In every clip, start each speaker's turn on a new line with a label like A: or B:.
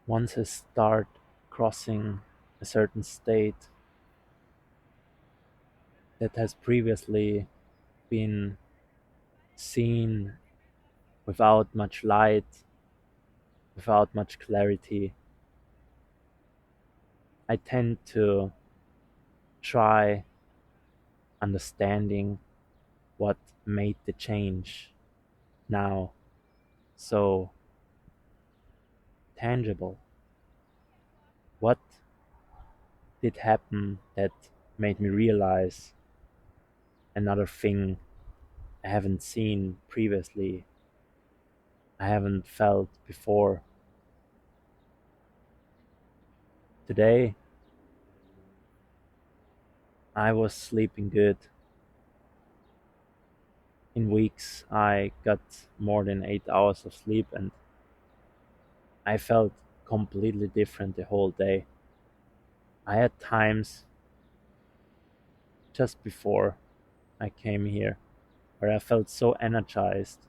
A: Once I start crossing a certain state that has previously been seen without much light, without much clarity, I tend to try understanding what made the change now so tangible. What did happen that made me realize another thing I haven't seen previously, I haven't felt before? Today, I was sleeping good. In weeks, I got more than 8 hours of sleep and I felt completely different the whole day. I had times just before I came here where I felt so energized,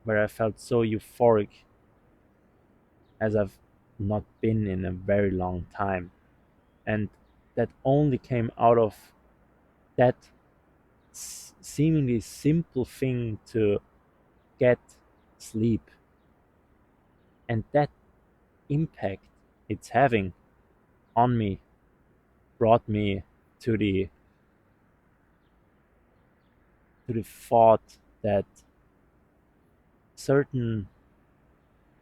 A: where I felt so euphoric as I've not been in a very long time. And that only came out of that seemingly simple thing to get sleep. And that impact it's having on me brought me to the thought that certain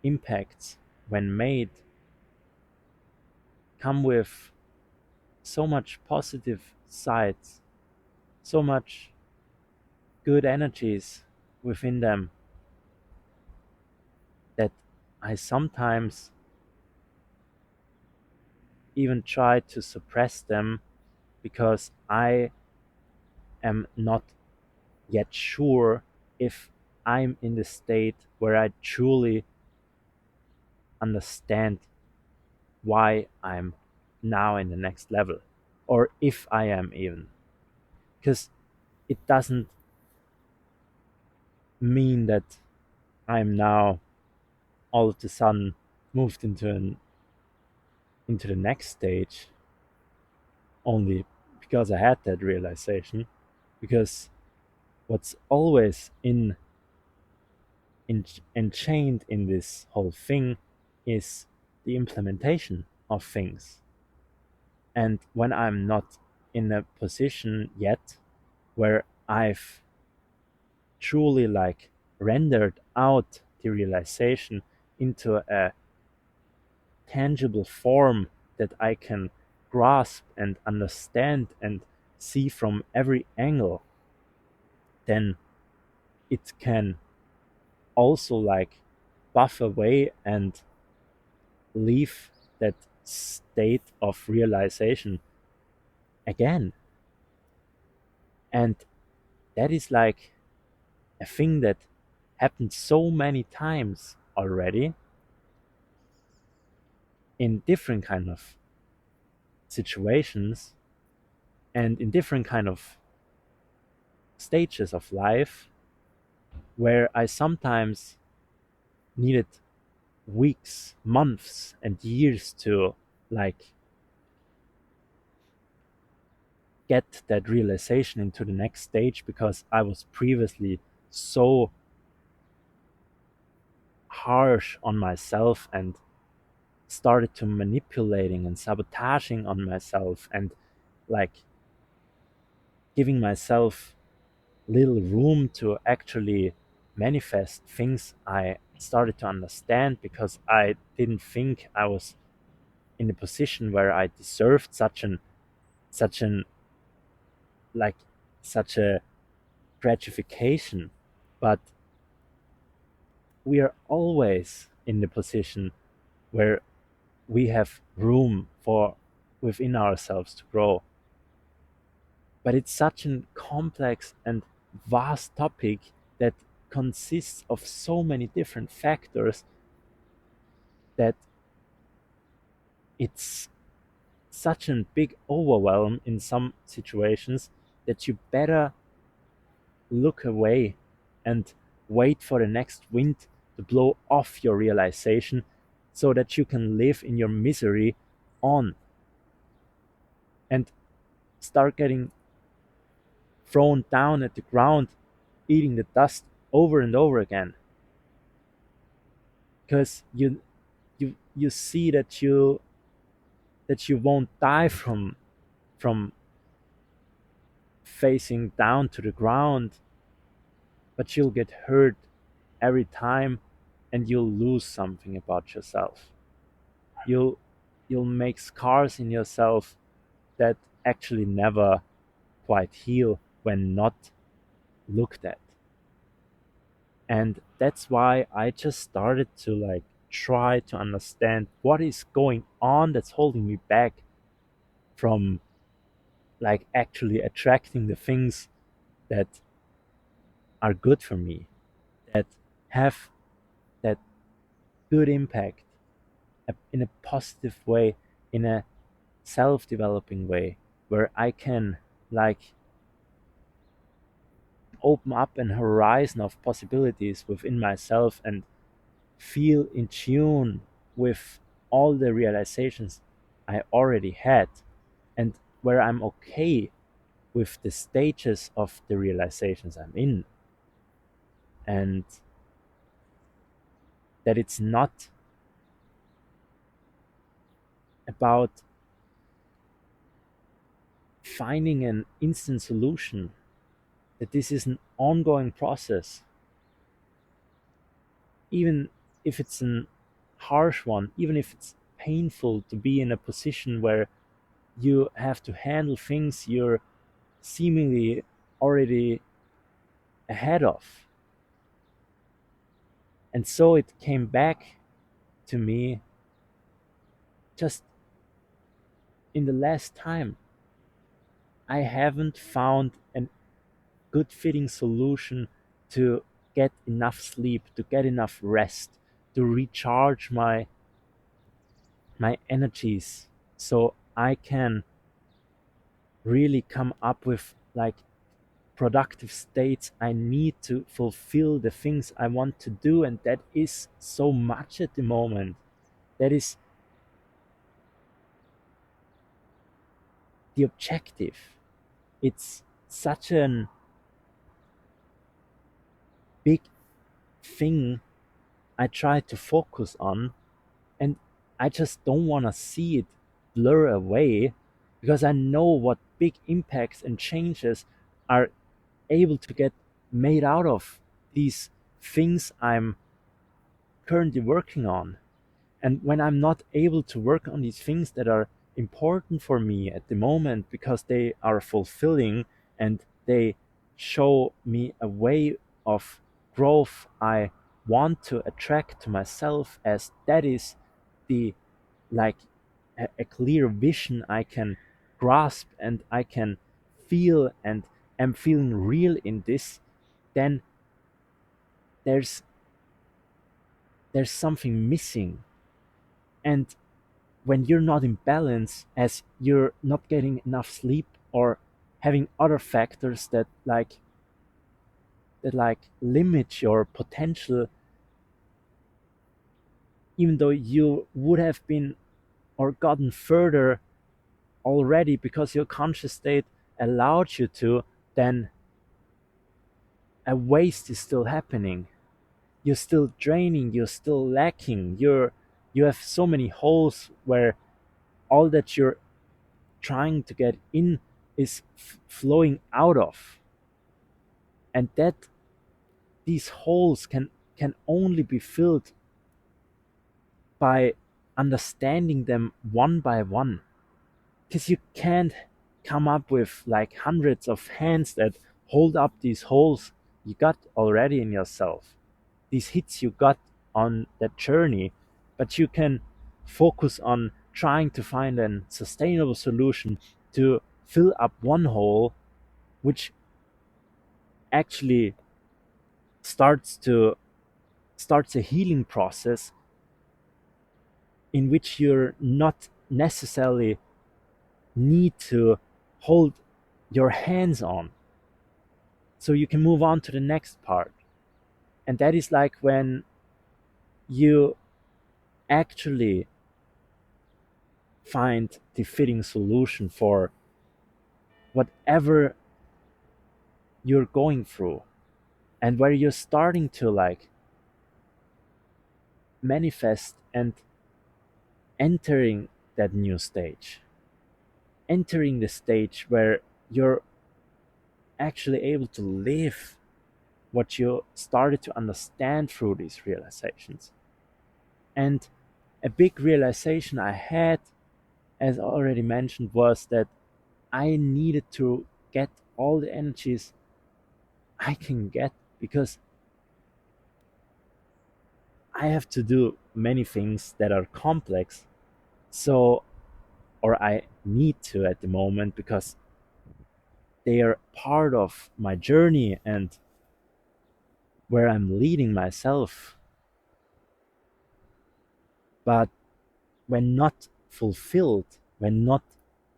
A: impacts, when made, come with so much positive sides, so much good energies within them, that I sometimes even try to suppress them because I am not yet sure if I'm in the state where I truly understand why I'm now in the next level, or if I am even. Because it doesn't mean that I'm now all of a sudden moved into the next stage only because I had that realization. Because what's always enchained in this whole thing is the implementation of things. And when I'm not in a position yet where I've truly like rendered out the realization into a tangible form that I can grasp and understand and see from every angle, then it can also like buff away and leave that state of realization again. And that is like a thing that happened so many times already in different kind of situations and in different kind of stages of life, where I sometimes needed weeks, months and years to like get that realization into the next stage because I was previously so harsh on myself and started to manipulating and sabotaging on myself and like giving myself little room to actually manifest things I started to understand because I didn't think I was in a position where I deserved such an like such a gratification. But we are always in the position where we have room for within ourselves to grow. But it's such a complex and vast topic that consists of so many different factors that it's such a big overwhelm in some situations that you better look away and wait for the next wind to blow off your realization so that you can live in your misery on and start getting thrown down at the ground, eating the dust over and over again, because you see that you won't die from facing down to the ground, but you'll get hurt every time, and you'll lose something about yourself. You'll you'll make scars in yourself that actually never quite heal when not looked at. And that's why I just started to like try to understand what is going on that's holding me back from like actually attracting the things that are good for me, that have that good impact in a positive way, in a self-developing way, where I can like open up an horizon of possibilities within myself and feel in tune with all the realizations I already had, and where I'm okay with the stages of the realizations I'm in, and that it's not about finding an instant solution, that this is an ongoing process, even if it's an harsh one, even if it's painful to be in a position where you have to handle things you're seemingly already ahead of. And so it came back to me just in the last time. I haven't found a good fitting solution to get enough sleep, to get enough rest, to recharge my energies so I can really come up with like productive states I need to fulfill the things I want to do. And that is so much at the moment. That is the objective. It's such an big thing I try to focus on, and I just don't want to see it blur away, because I know what big impacts and changes are able to get made out of these things I'm currently working on. And when I'm not able to work on these things that are important for me at the moment because they are fulfilling and they show me a way of growth I want to attract to myself, as that is the like a clear vision I can grasp and I can feel and am feeling real in this, then there's there's something missing. And when you're not in balance, as you're not getting enough sleep or having other factors that limit your potential, even though you would have been or gotten further already because your conscious state allowed you to, then a waste is still happening. You're still draining, you're still lacking, you have so many holes where all that you're trying to get in is flowing out of. And that these holes can only be filled by understanding them one by one, because you can't come up with like hundreds of hands that hold up these holes you got already in yourself, these hits you got on that journey. But you can focus on trying to find a sustainable solution to fill up one hole, which actually starts to starts a healing process in which you're not necessarily need to hold your hands on, so you can move on to the next part. And that is like when you actually find the fitting solution for whatever you're going through, and where you're starting to like manifest and entering that new stage, entering the stage where you're actually able to live what you started to understand through these realizations. And a big realization I had, as already mentioned, was that I needed to get all the energies I can get, because I have to do many things that are complex. So, or I need to at the moment, because they are part of my journey and where I'm leading myself. But when not fulfilled, when not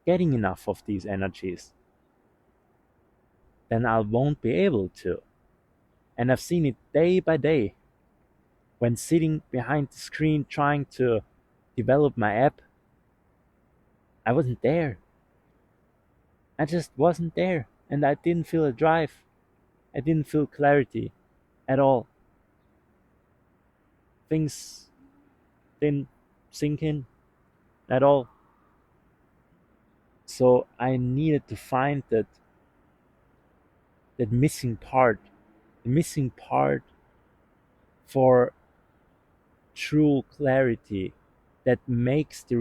A: getting enough of these energies, then I won't be able to. And I've seen it day by day when sitting behind the screen trying to develop my app. I wasn't there. I just wasn't there. And I didn't feel a drive. I didn't feel clarity at all. Things didn't sink in at all. So I needed to find that missing part, the missing part for true clarity that makes the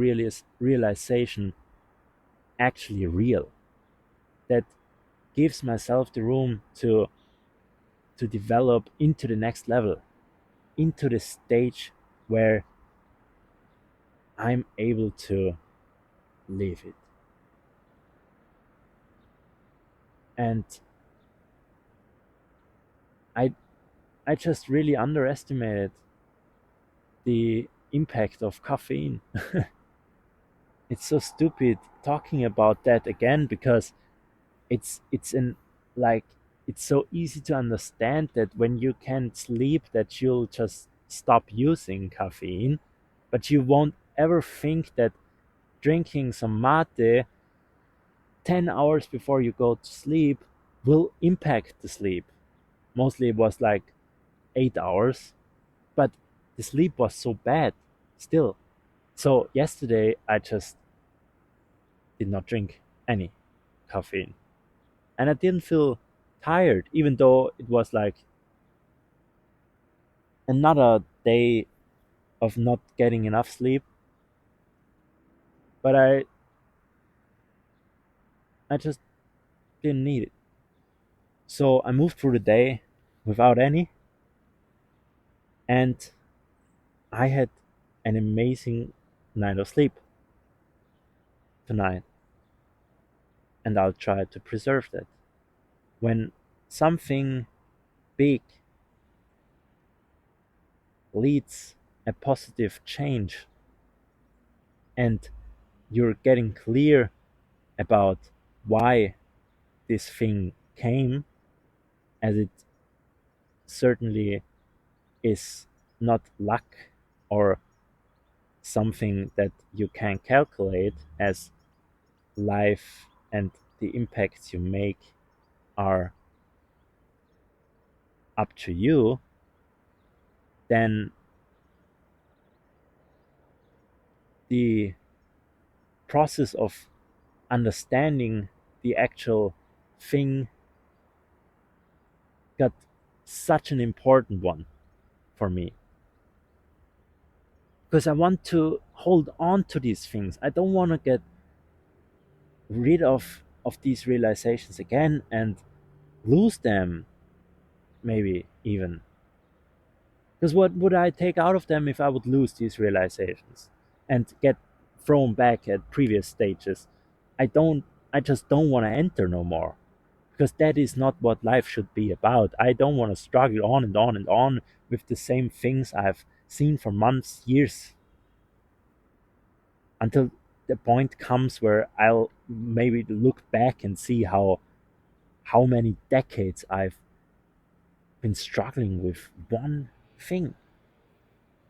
A: realization actually real, that gives myself the room to develop into the next level, into the stage where I'm able to live it. And I I just really underestimated the impact of caffeine. It's so stupid talking about that again, because it's in like it's so easy to understand that when you can't sleep that you'll just stop using caffeine, but you won't ever think that drinking some mate 10 hours before you go to sleep will impact the sleep. Mostly it was like 8 hours, but the sleep was so bad still. So yesterday I just did not drink any caffeine, and I didn't feel tired, even though it was like another day of not getting enough sleep. But I just didn't need it. So I moved through the day without any, and I had an amazing night of sleep tonight, and I'll try to preserve that. When something big leads a positive change, and you're getting clear about why this thing came, as it certainly is not luck or something that you can calculate, as life and the impacts you make are up to you, then the process of understanding the actual thing got such an important one for me, because I want to hold on to these things. I don't want to get rid of these realizations again and lose them, maybe even. Because what would I take out of them if I would lose these realizations and get thrown back at previous stages? I don't. I just don't want to enter no more, because that is not what life should be about. I don't want to struggle on and on and on with the same things I've seen for months, years, until the point comes where I'll maybe look back and see how many decades I've been struggling with one thing.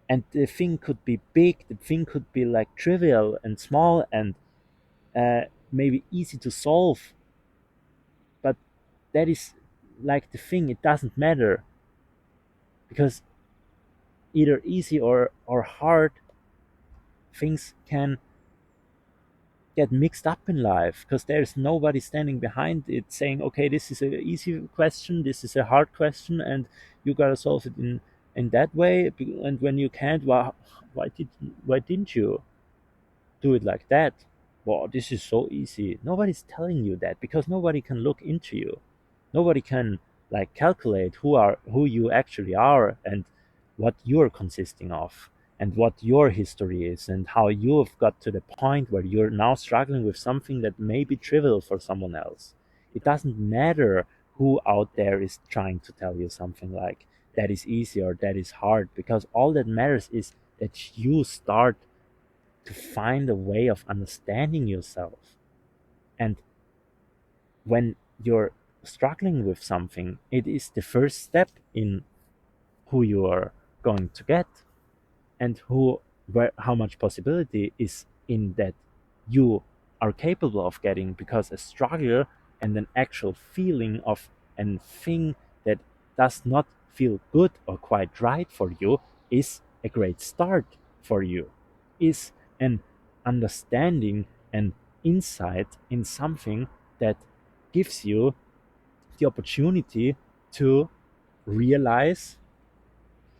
A: And the thing could be big, the thing could be like trivial and small and uh, maybe easy to solve, but that is like the thing, it doesn't matter, because either easy or hard things can get mixed up in life, because there's nobody standing behind it saying, okay, this is an easy question, this is a hard question, and you gotta solve it in that way. And when you can't, well, why didn't you do it like that? Well, this is so easy. Nobody's telling you that, because nobody can look into you. Nobody can like calculate who you actually are, and what you're consisting of, and what your history is, and how you've got to the point where you're now struggling with something that may be trivial for someone else. It doesn't matter who out there is trying to tell you something like that is easy or that is hard, because all that matters is that you start to find a way of understanding yourself. And when you're struggling with something, it is the first step in who you are going to get, and how much possibility is in that you are capable of getting, because a struggle and an actual feeling of a thing that does not feel good or quite right for you is a great start for you, is an understanding and insight in something that gives you the opportunity to realize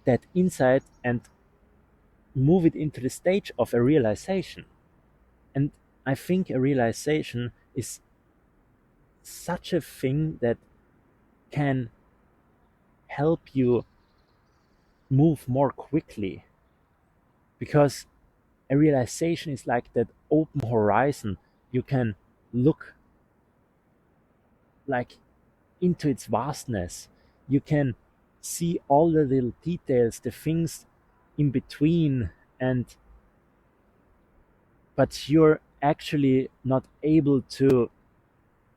A: that insight and move it into the stage of a realization. And I think a realization is such a thing that can help you move more quickly, because a realization is like that open horizon. You can look like into its vastness. You can see all the little details, the things in between, and but you're actually not able to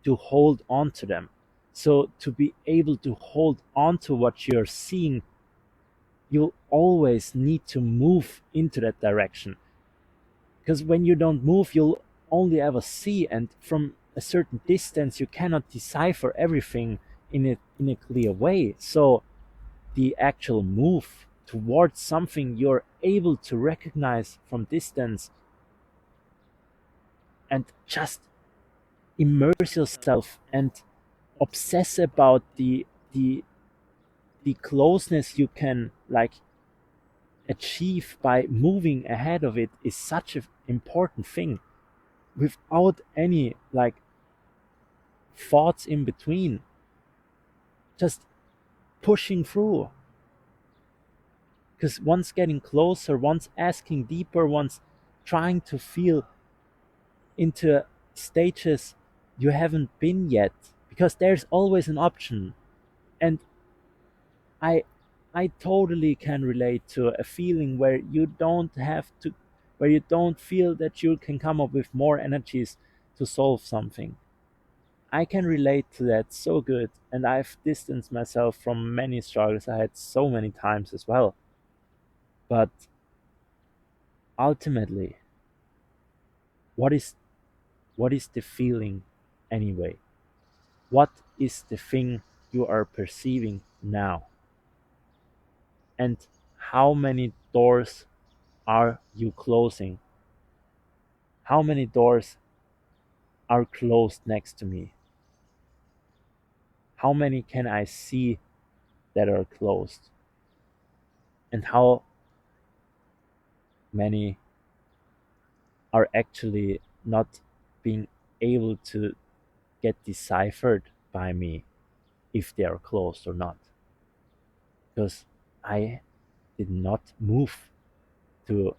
A: hold on to them. So to be able to hold on to what you're seeing, you'll always need to move into that direction. Because when you don't move, you'll only ever see, and from a certain distance, you cannot decipher everything in a clear way. So the actual move towards something you're able to recognize from distance, and just immerse yourself and obsess about the closeness you can like achieve by moving ahead of it, is such an important thing, without any like thoughts in between, just pushing through. Because once getting closer, once asking deeper, once trying to feel into stages you haven't been yet, because there's always an option. And I I totally can relate to a feeling where you don't have to, where you don't feel that you can come up with more energies to solve something. I can relate to that so good, and I've distanced myself from many struggles I had so many times as well. But ultimately, what is what is the feeling anyway? What is the thing you are perceiving now? And how many doors are you closing? How many doors are closed next to me? How many can I see that are closed? And how many are actually not being able to get deciphered by me if they are closed or not? Because I did not move to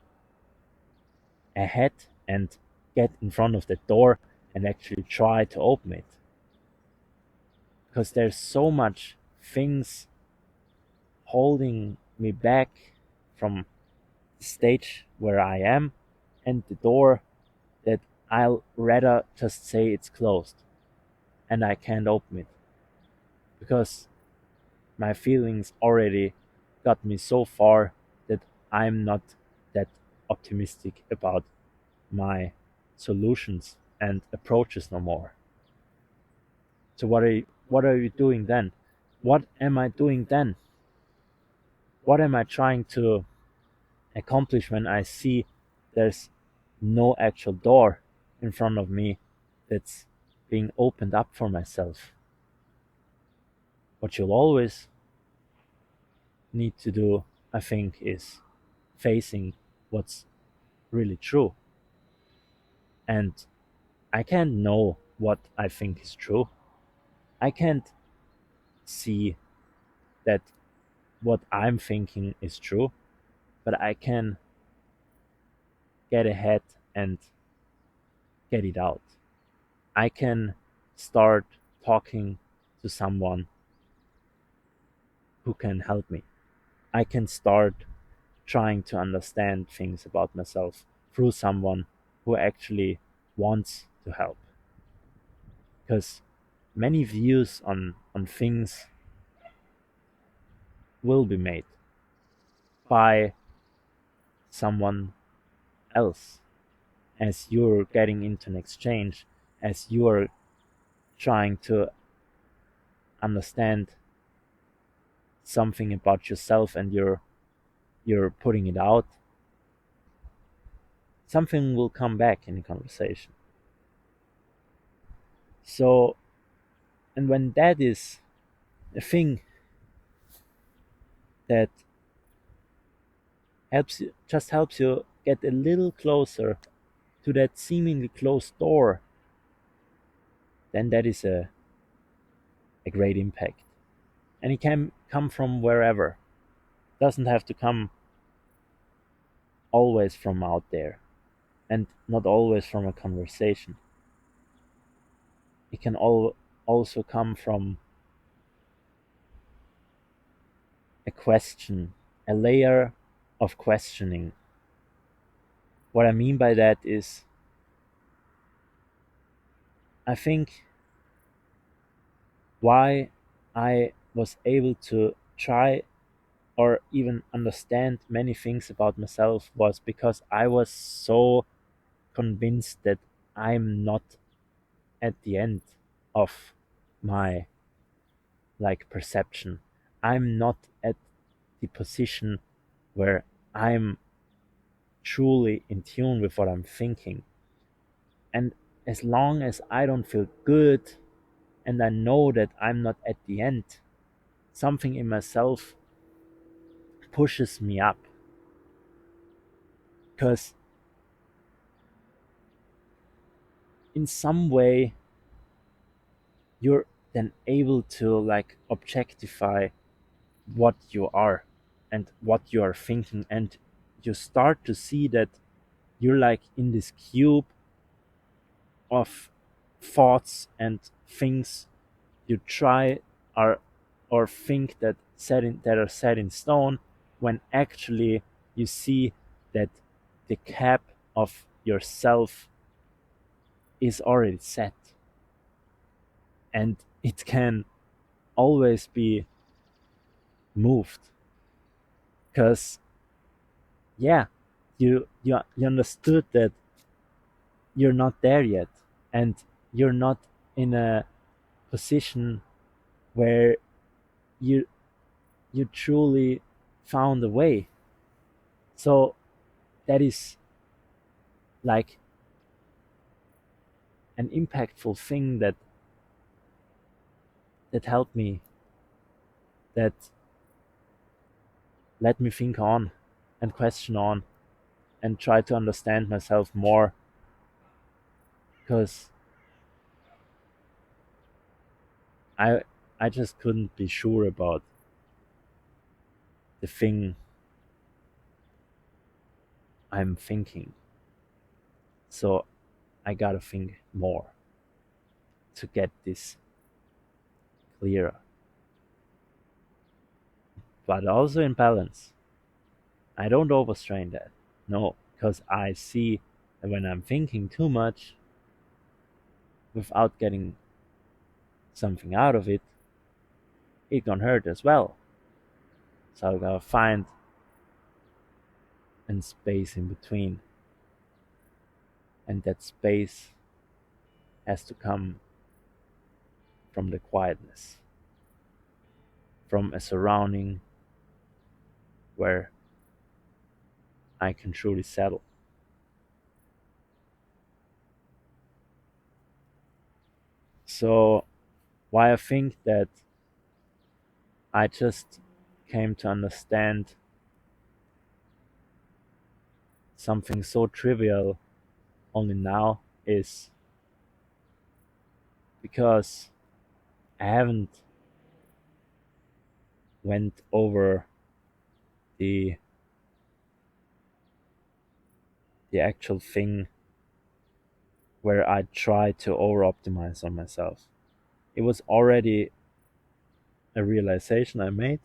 A: ahead and get in front of the door and actually try to open it, because there's so much things holding me back from the stage where I am, and the door, that I'll rather just say it's closed and I can't open it, because my feelings already got me so far that I'm not that optimistic about my solutions and approaches no more. So what are you doing then? What am I doing then? What am I trying to accomplish when I see there's no actual door in front of me that's being opened up for myself? What you'll always need to do, I think, is facing what's really true. And I can't know what I think is true. I can't see that what I'm thinking is true, but I can get ahead and get it out. I can start talking to someone who can help me. I can start trying to understand things about myself through someone who actually wants to help. Because many views on things will be made by someone else as you're getting into an exchange, as you're trying to understand something about yourself and you're putting it out, something will come back in the conversation. So, and when that is a thing that helps you get a little closer to that seemingly closed door, then that is a great impact. And it can come from wherever. It doesn't have to come always from out there and not always from a conversation. It can also come from a question, a layer of questioning. What I mean by that is, I think why I was able to try or even understand many things about myself was because I was so convinced that I'm not at the end of my perception. I'm not at the position where I'm truly in tune with what I'm thinking. And as long as I don't feel good and I know that I'm not at the end, something in myself pushes me up. Because in some way, you're then able to objectify what you are and what you are thinking, and you start to see that you're like in this cube of thoughts and things you try are or think that are set in stone, when actually you see that the cap of yourself is already set, and it can always be moved. Because yeah, you understood that you're not there yet, and you're not in a position where you you truly found a way. So that is like an impactful thing that helped me, that let me think on and question on and try to understand myself more. Because I I just couldn't be sure about the thing I'm thinking. So I gotta think more to get this clearer, but also in balance. I don't overstrain that. No, because I see that when I'm thinking too much without getting something out of it, it can hurt as well. So I gotta find and space in between. And that space has to come from the quietness, from a surrounding where I can truly settle. So, why I think that I just came to understand something so trivial only now is because I haven't went over the the actual thing where I tried to over optimize on myself. It was already a realization I made,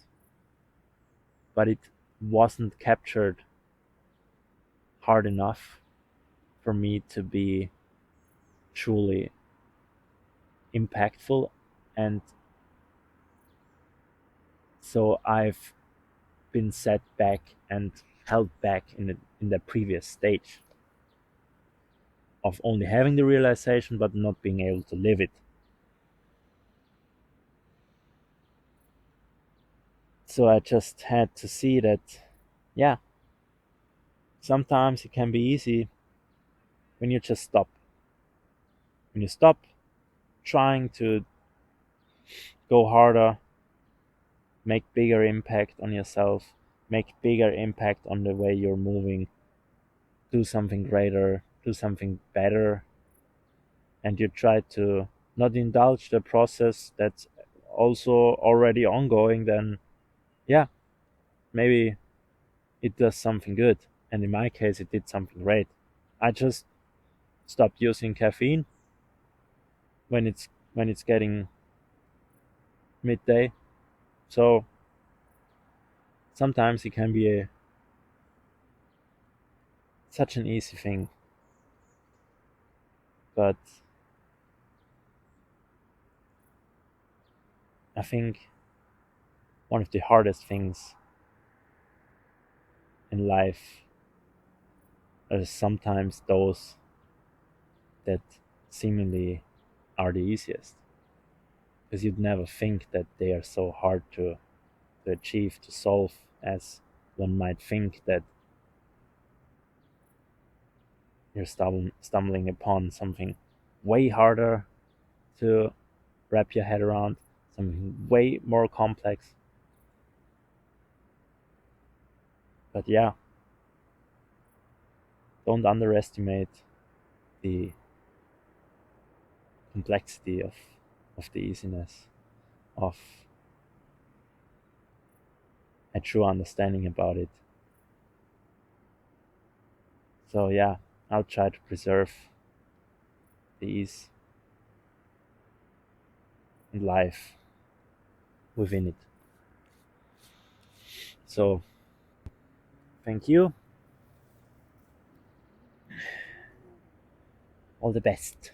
A: but it wasn't captured hard enough for me to be truly impactful. And so I've been set back and held back in the previous stage of only having the realization but not being able to live it. So I just had to see that, yeah, sometimes it can be easy when you just stop. When you stop trying to go harder, make bigger impact on yourself, make bigger impact on the way you're moving, do something greater, do something better, and you try to not indulge the process that's also already ongoing, then yeah, maybe it does something good. And in my case, it did something great. I just stopped using caffeine when it's getting midday. So sometimes it can be such an easy thing, but I think one of the hardest things in life are sometimes those that seemingly are the easiest, because you'd never think that they are so hard to achieve, to solve, as one might think that you're stumbling upon something way harder to wrap your head around, something way more complex. But yeah, don't underestimate the complexity of the easiness, of a true understanding about it. So yeah, I'll try to preserve the ease in life within it. So thank you. All the best.